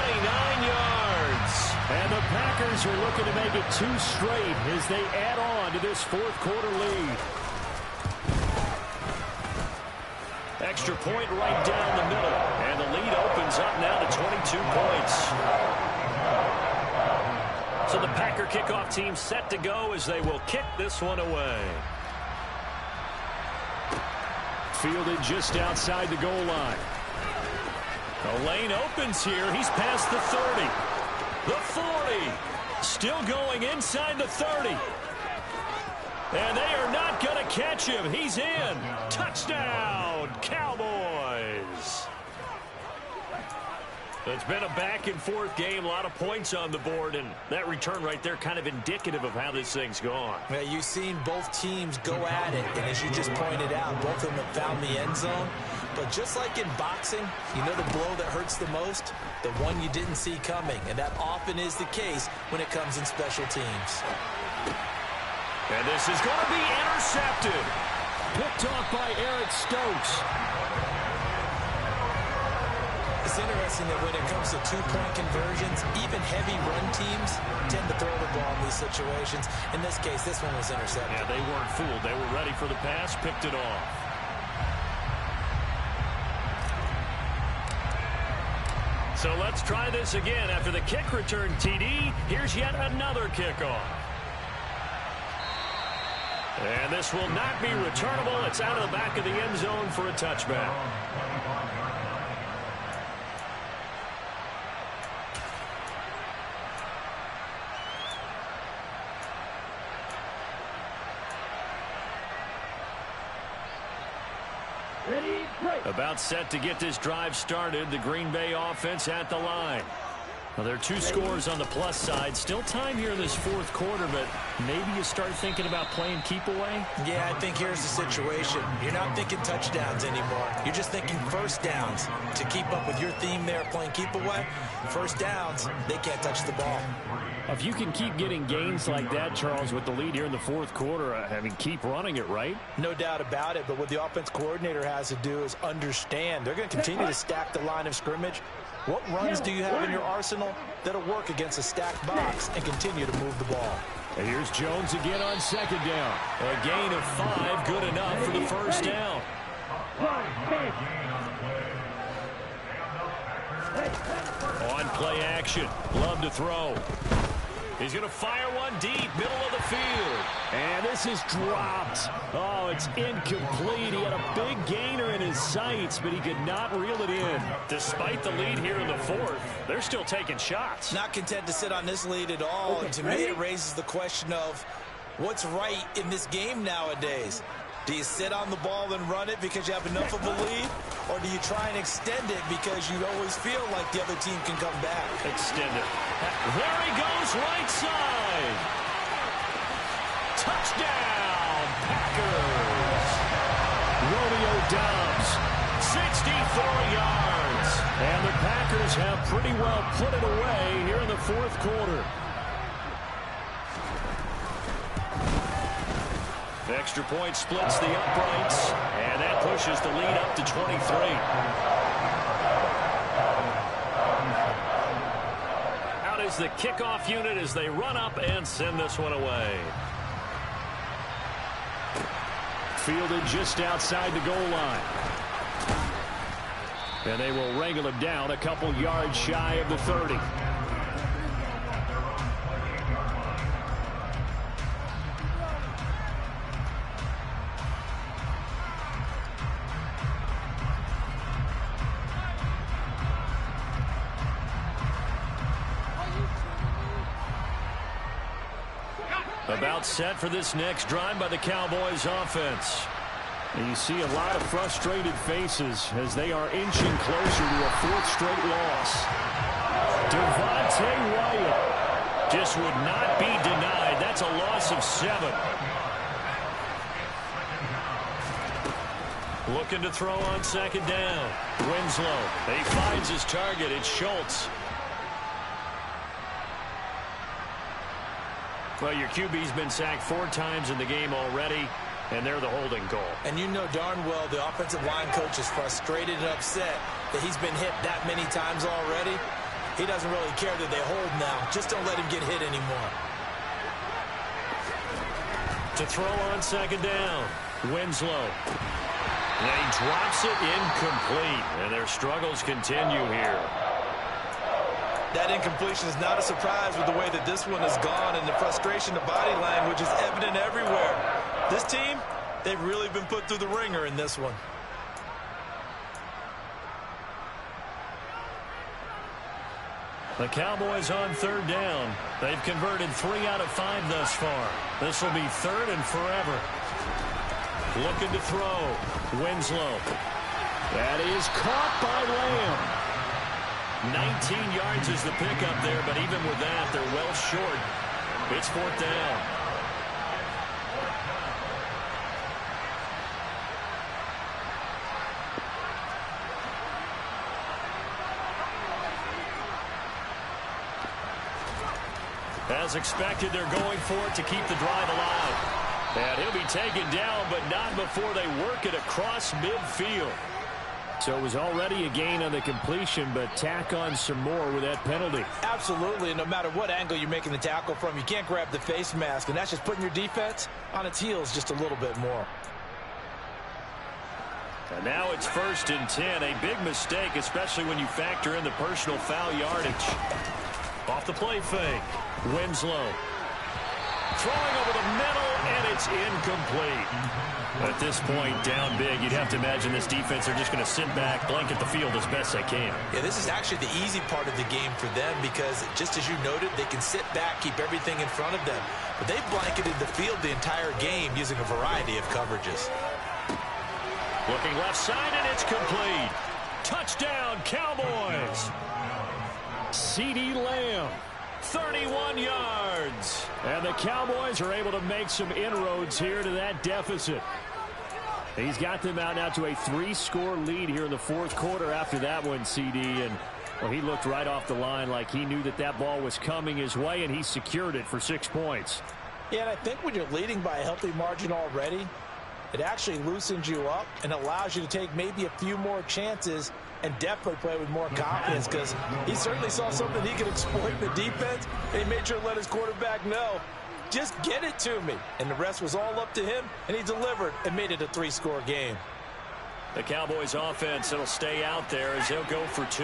yards. And the Packers are looking to make it 2 straight as they add on to this fourth quarter lead. Extra point right down the middle. And the lead opens up now to 22 points. So the Packer kickoff team set to go as they will kick this one away. Fielded just outside the goal line. The lane opens here. He's past the 30. The 40. Still going inside the 30. And they are not going to catch him. He's in. Touchdown, Cowboys. It's been a back-and-forth game. A lot of points on the board, and that return right there kind of indicative of how this thing's gone. Yeah, you've seen both teams go at it, and as you just pointed out, both of them have found the end zone. But just like in boxing, you know the blow that hurts the most? The one you didn't see coming, and that often is the case when it comes in special teams. And this is going to be intercepted. Picked off by Eric Stokes. It's interesting that when it comes to two-point conversions, even heavy run teams tend to throw the ball in these situations. In this case, this one was intercepted. Yeah, they weren't fooled. They were ready for the pass, picked it off. So let's try this again. After the kick return TD, here's yet another kickoff. And this will not be returnable. It's out of the back of the end zone for a touchback. Ready, break. About set to get this drive started. The Green Bay offense at the line. Well, there are 2 scores on the plus side. Still time here in this fourth quarter, but maybe you start thinking about playing keep away? Yeah, I think here's the situation. You're not thinking touchdowns anymore. You're just thinking first downs. To keep up with your theme there, playing keep away, first downs, they can't touch the ball. If you can keep getting gains like that, Charles, with the lead here in the fourth quarter, I mean, keep running it, right? No doubt about it, but what the offense coordinator has to do is understand. They're going to continue to stack the line of scrimmage. What runs do you have in your arsenal that'll work against a stacked box and continue to move the ball? And here's Jones again on second down. A gain of 5, good enough for the first down. On play action, Love to throw. He's going to fire one deep, middle of the field. And this is dropped. Oh, it's incomplete. He had a big gainer in his sights, but he could not reel it in. Despite the lead here in the fourth, they're still taking shots. Not content to sit on this lead at all. And to me, it raises the question of what's right in this game nowadays. Do you sit on the ball and run it because you have enough of a lead? Or do you try and extend it because you always feel like the other team can come back? Extend it. There he goes, right side. Touchdown, Packers. Romeo Doubs, 64 yards. And the Packers have pretty well put it away here in the fourth quarter. Extra point splits the uprights, and that pushes the lead up to 23. Out is the kickoff unit as they run up and send this one away. Fielded just outside the goal line. And they will wrangle him down a couple yards shy of the 30. About set for this next drive by the Cowboys offense. And you see a lot of frustrated faces as they are inching closer to a fourth straight loss. Devontae Wyatt just would not be denied. That's a loss of 7. Looking to throw on second down. Winslow. He finds his target. It's Schultz. Well, your QB's been sacked 4 times in the game already, and they're the holding goal. And you know darn well the offensive line coach is frustrated and upset that he's been hit that many times already. He doesn't really care that they hold now. Just don't let him get hit anymore. To throw on second down, Winslow. And he drops it incomplete, and their struggles continue here. That incompletion is not a surprise with the way that this one has gone, and the frustration, the body language is evident everywhere. This team, they've really been put through the ringer in this one. The Cowboys on third down. They've converted 3 out of 5 thus far. This will be third and forever. Looking to throw. Winslow. That is caught by Lamb. 19 yards is the pickup there, but even with that, they're well short. It's fourth down. As expected, they're going for it to keep the drive alive. And he'll be taken down, but not before they work it across midfield. So it was already a gain on the completion, but tack on some more with that penalty. Absolutely, and no matter what angle you're making the tackle from, you can't grab the face mask, and that's just putting your defense on its heels just a little bit more. And now it's 1st and 10, a big mistake, especially when you factor in the personal foul yardage. Off the play fake, Winslow. Throwing over the middle, and it's incomplete. At this point, down big, you'd have to imagine this defense are just going to sit back, blanket the field as best they can. Yeah, this is actually the easy part of the game for them because, just as you noted, they can sit back, keep everything in front of them. But they've blanketed the field the entire game using a variety of coverages. Looking left side, and it's complete. Touchdown, Cowboys! CeeDee Lamb. 31 yards. And the Cowboys are able to make some inroads here to that deficit. He's got them out now to a 3-score lead here in the fourth quarter after that one, CD. And well, he looked right off the line like he knew that that ball was coming his way, and he secured it for 6 points. Yeah, and I think when you're leading by a healthy margin already, it actually loosens you up and allows you to take maybe a few more chances and definitely play with more confidence, because he certainly saw something he could exploit in the defense, and he made sure to let his quarterback know, just get it to me. And the rest was all up to him, and he delivered and made it a 3-score game. The Cowboys offense, it'll stay out there as they'll go for 2.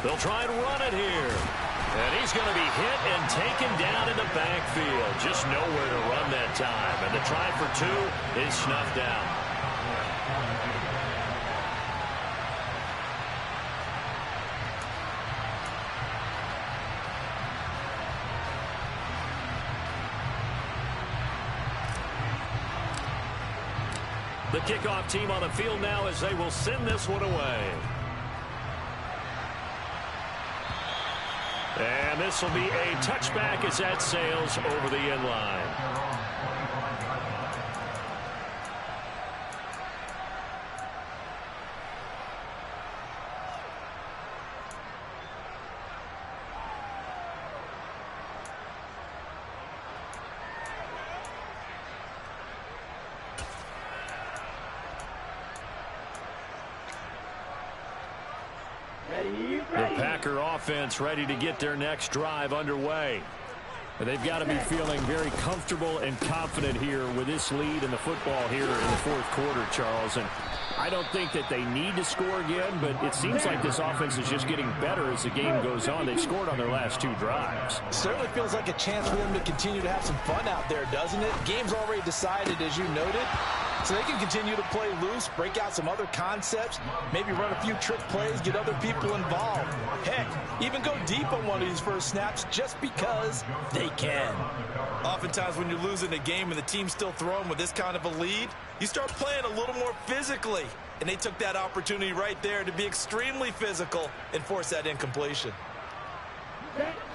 They'll try and run it here. And he's going to be hit and taken down in the backfield. Just nowhere to run that time. And the try for 2 is snuffed out. The kickoff team on the field now as they will send this one away. And this will be a touchback as that sails over the end line. The Packer offense ready to get their next drive underway. They've got to be feeling very comfortable and confident here with this lead in the football here in the fourth quarter, Charles. And I don't think that they need to score again, but it seems like this offense is just getting better as the game goes on. They've scored on their last 2 drives. Certainly feels like a chance for them to continue to have some fun out there, doesn't it? Game's already decided, as you noted. So they can continue to play loose, break out some other concepts, maybe run a few trick plays, get other people involved. Heck, even go deep on one of these first snaps just because they can. Oftentimes when you're losing a game and the team's still throwing with this kind of a lead, you start playing a little more physically. And they took that opportunity right there to be extremely physical and force that incompletion.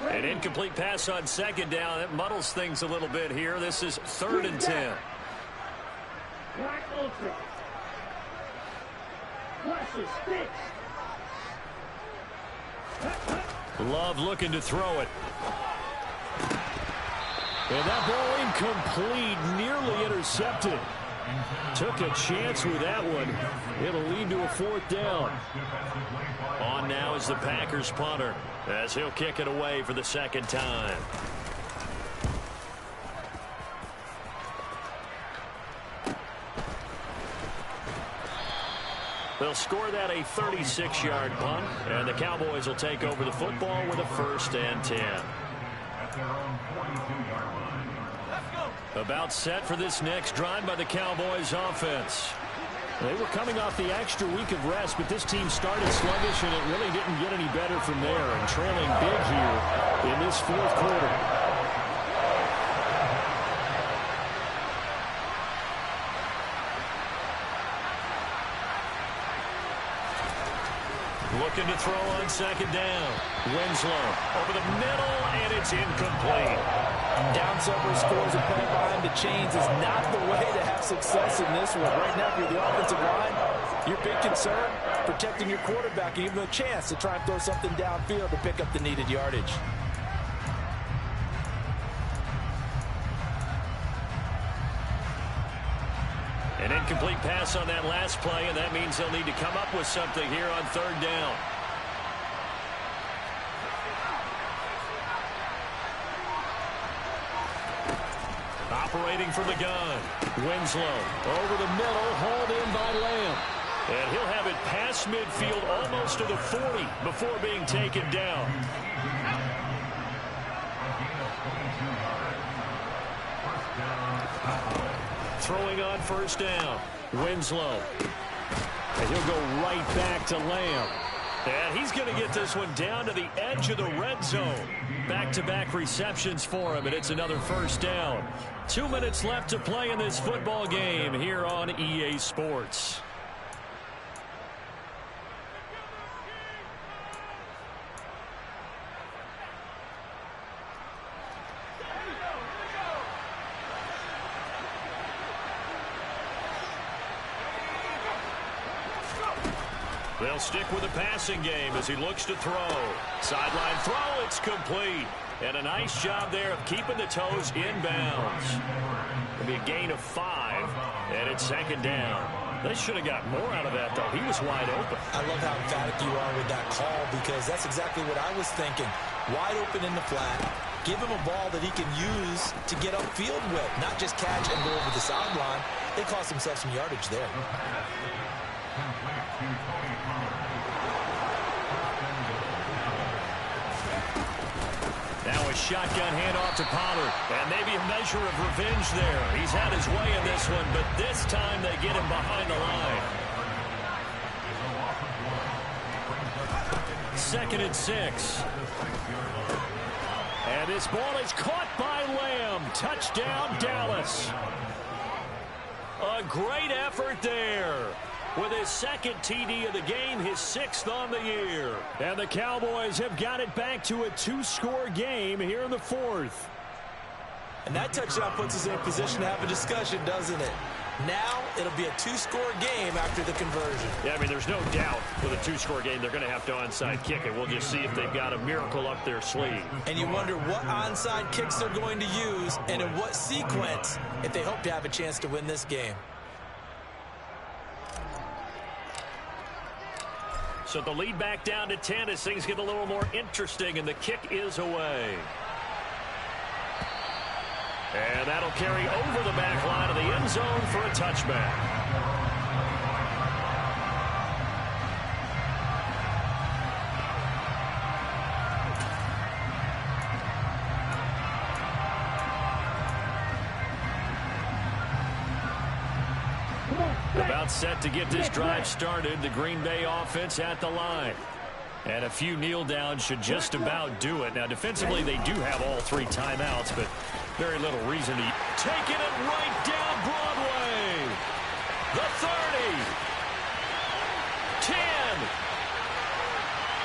An incomplete pass on second down. That muddles things a little bit here. This is 3rd and 10. Black Ultra. Flushes sticks. Love looking to throw it. And that ball incomplete, nearly intercepted. Took a chance with that one. It'll lead to a 4th down. On now is the Packers punter as he'll kick it away for the 2nd time. They'll score that a 36-yard punt, and the Cowboys will take over the football with a 1st and 10. About set for this next drive by the Cowboys offense. They were coming off the extra week of rest, but this team started sluggish, and it really didn't get any better from there, and trailing big here in this fourth quarter. Looking to throw on 2nd down. Winslow over the middle, and it's incomplete. Down several scores and playing behind the chains is not the way to have success in this one. Right now, if you're the offensive line, your big concern, protecting your quarterback and giving him a chance to try and throw something downfield to pick up the needed yardage. An incomplete pass on that last play, and that means they'll need to come up with something here on 3rd down. Operating from the gun. Winslow over the middle, hauled in by Lamb. And he'll have it past midfield almost to the 40 before being taken down. Throwing on 1st down. Winslow. And he'll go right back to Lamb. And he's going to get this one down to the edge of the red zone. back-to-back receptions for him, and it's another first down. 2 minutes left to play in this football game here on EA Sports. They'll stick with the passing game as he looks to throw. Sideline throw, it's complete. And a nice job there of keeping the toes inbounds. It'll be a gain of 5, and it's second down. They should have got more out of that, though. He was wide open. I love how emphatic you are with that call, because that's exactly what I was thinking. Wide open in the flat. Give him a ball that he can use to get upfield with, not just catch and go over the sideline. They cost themselves some yardage there. Now a shotgun handoff to Pollard, and maybe a measure of revenge there. He's had his way in this one, but this time they get him behind the line. 2nd and 6. And this ball is caught by Lamb. Touchdown, Dallas. A great effort there. With his second TD of the game, his 6th on the year. And the Cowboys have got it back to a 2-score game here in the 4th. And that touchdown puts us in a position to have a discussion, doesn't it? Now it'll be a 2-score game after the conversion. Yeah, I mean, there's no doubt with a 2-score game they're going to have to onside kick it. We'll just see if they've got a miracle up their sleeve. And you wonder what onside kicks they're going to use and in what sequence if they hope to have a chance to win this game. So the lead back down to 10 as things get a little more interesting, and the kick is away. And that'll carry over the back line of the end zone for a touchback. About set to get this drive started. The Green Bay offense at the line. And a few kneel downs should just about do it. Now, defensively, they do have all 3 timeouts, but very little reason to taking it right down Broadway. The 30. 10.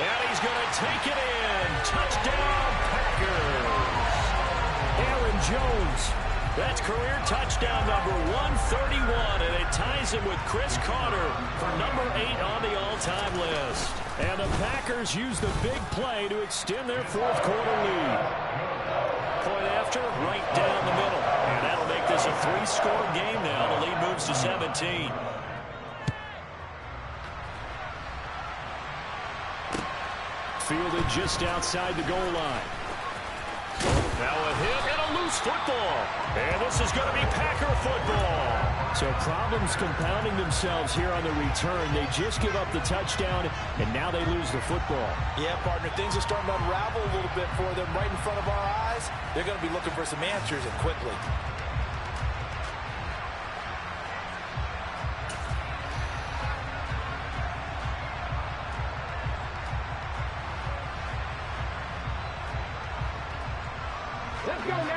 And he's going to take it in. Touchdown, Packers. Aaron Jones. That's career touchdown number 131, and it ties him with Chris Carter for number 8 on the all-time list. And the Packers use the big play to extend their 4th quarter lead. Point after, right down the middle. And that'll make this a 3-score game now. The lead moves to 17. Fielded just outside the goal line. Now a hit and a loose football. And this is going to be Packer football. So problems compounding themselves here on the return. They just give up the touchdown, and now they lose the football. Yeah, partner, things are starting to unravel a little bit for them right in front of our eyes. They're going to be looking for some answers, and quickly.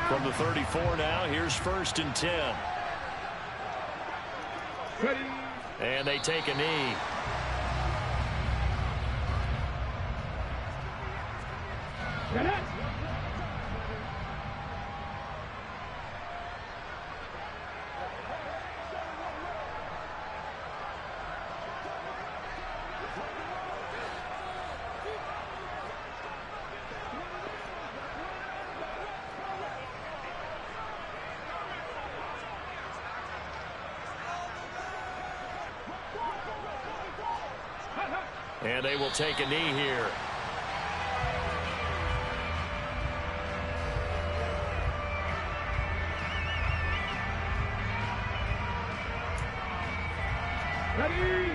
From the 34 now, here's 1st and 10. Ready. And they take a knee. Get it. And they will take a knee here. Ready.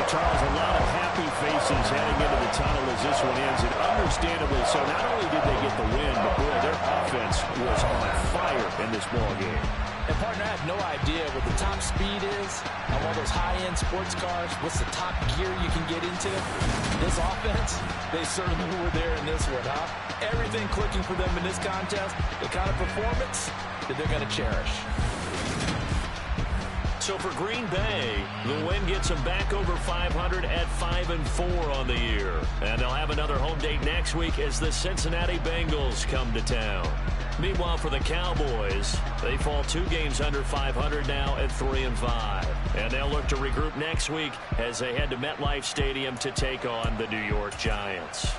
Charles, a lot of happy faces heading into the tunnel as this one ends, and understandably so. Not only did they get the win, but boy, their offense was on fire in this ball game. And, partner, I have no idea what the top speed is on one of those high-end sports cars. What's the top gear you can get into? This offense, they certainly were there in this one, huh? Everything clicking for them in this contest, the kind of performance that they're going to cherish. So for Green Bay, the win gets them back over 500 at 5-4 on the year. And they'll have another home date next week as the Cincinnati Bengals come to town. Meanwhile, for the Cowboys, they fall 2 games under 500 now at 3-5. And they'll look to regroup next week as they head to MetLife Stadium to take on the New York Giants.